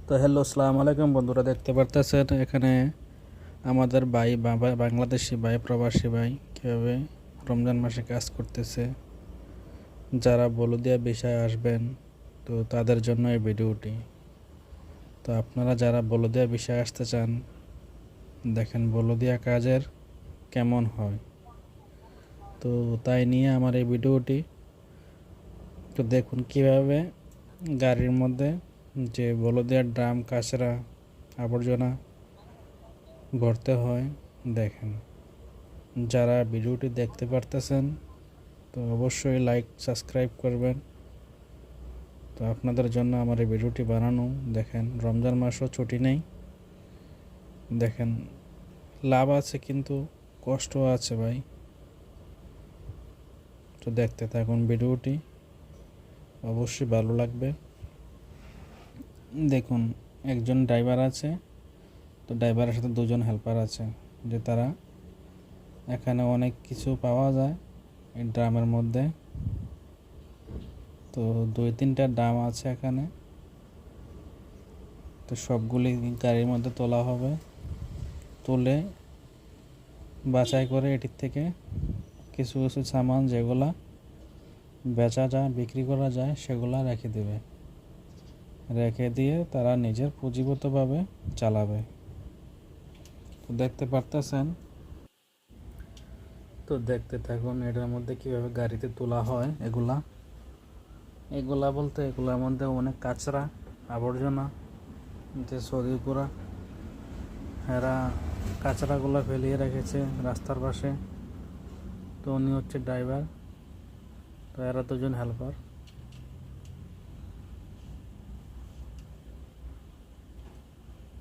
তো হ্যালো, আসসালামু আলাইকুম বন্ধুরা। দেখতে পারতেছেন এখানে আমাদের ভাই বাংলাদেশি ভাই, প্রবাসী ভাই কীভাবে রমজান মাসে কাজ করতেছে। যারা বলদিয়া বিষয়ে আসবেন তো তাদের জন্য এই ভিডিওটি। তো আপনারা যারা বলদিয়া বিষয়ে আসতে চান, দেখেন বলদিয়া কাজের কেমন হয়, তো তাই নিয়ে আমার এই ভিডিওটি। তো দেখুন কিভাবে গাড়ির মধ্যে যে বলদিয়ার ড্রাম, কাচরা, আবর্জনা ভরতে হয়। দেখেন, যারা ভিডিওটি দেখতে পারতেছেন তো অবশ্যই লাইক সাবস্ক্রাইব করবেন। তো আপনাদের জন্য আমার এই ভিডিওটি বানানো। দেখেন, রমজান মাসও ছুটি নেই। দেখেন, লাভ আছে কিন্তু কষ্টও আছে ভাই। তো দেখতে থাকুন ভিডিওটি, অবশ্যই ভালো লাগবে। দেখুন, একজন ড্রাইভার আছে, তো ড্রাইভারের সাথে দুজন হেল্পার আছে। যে তারা এখানে অনেক কিছু পাওয়া যায় এই ড্রামের মধ্যে। তো 2-3টা ড্রাম আছে এখানে। তো সবগুলি গাড়ির মধ্যে তোলা হবে, তুলে বাছাই করে এটির থেকে কিছু কিছু সামান যেগুলা বেচা যায়, বিক্রি করা যায়, সেগুলা রেখে দেবে। রেখে দিয়ে তারা নিজের পুঁজিগতভাবে চালাবে। তো দেখতে পারতেছেন, তো দেখতে থাকুন এটার মধ্যে কীভাবে গাড়িতে তোলা হয়। এগুলা বলতে এগুলোর মধ্যে অনেক কাঁচরা, আবর্জনা, যে সৌদিপুরা এরা কাঁচরাগুলো ফেলিয়ে রেখেছে রাস্তার পাশে। তো উনি হচ্ছে ড্রাইভার, তো এরা দুজন হেল্পার।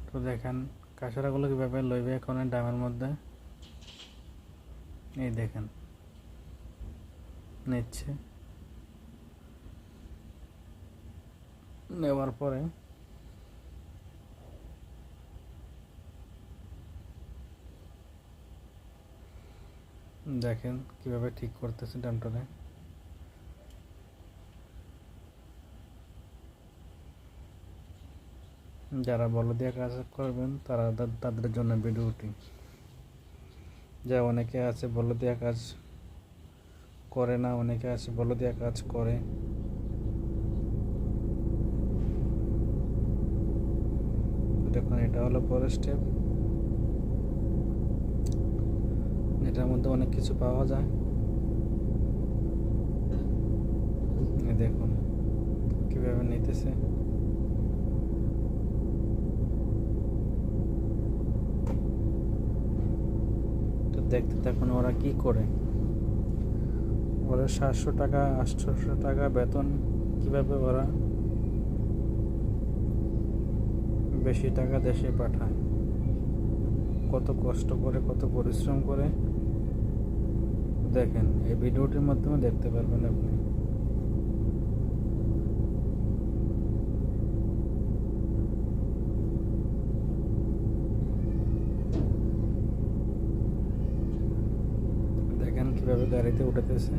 তো দেখেন কাঁচরাগুলো কীভাবে লইবে এখন ড্রামের মধ্যে। এই দেখেন নিচ্ছে, নেওয়ার পরে দেখেন কিভাবে ঠিক করতেছে ড্রামটারে। যারা বলদিয়া কাজ করবেন তারা তাদের জন্য ভিডিওটি। যা অনেকে আছে বলদিয়া কাজ করে না, অনেকে আছে বলদিয়া কাজ করে। দেখুন, এটা হলো পরের স্টেপ। এটার মধ্যে অনেক কিছু পাওয়া যায়। দেখুন কিভাবে নিতেছে। তো দেখতে থাকুন ওরা কি করে। ওরা 700 টাকা 800 টাকা বেতন, কিভাবে ওরা বেশি টাকা দেশে পাঠায়, কত কষ্ট করে, কত পরিশ্রম করে। দেখেন এই ভিডিওটির মাধ্যমে দেখতে পারবেন আপনি। দেখেন কিভাবে গাড়িতে উঠাতেছে।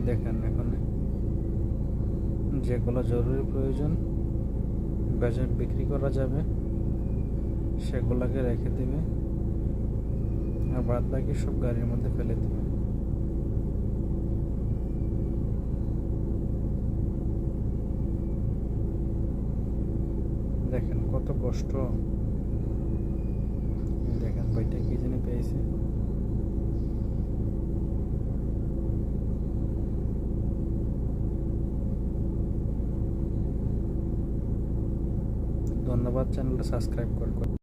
দেখেন এখন যেগুলো জরুরি প্রয়োজন বাজার বিক্রি করা যাবে সেগুলোকে রেখে দেবে, আর বাদ বাকি সব গাড়ির মধ্যে ফেলে দেবে। দেখেন কত কষ্ট। দেখেন বইটা কি জানি পেয়েছে। ধন্যবাদ, চ্যানেলটা সাবস্ক্রাইব করবেন।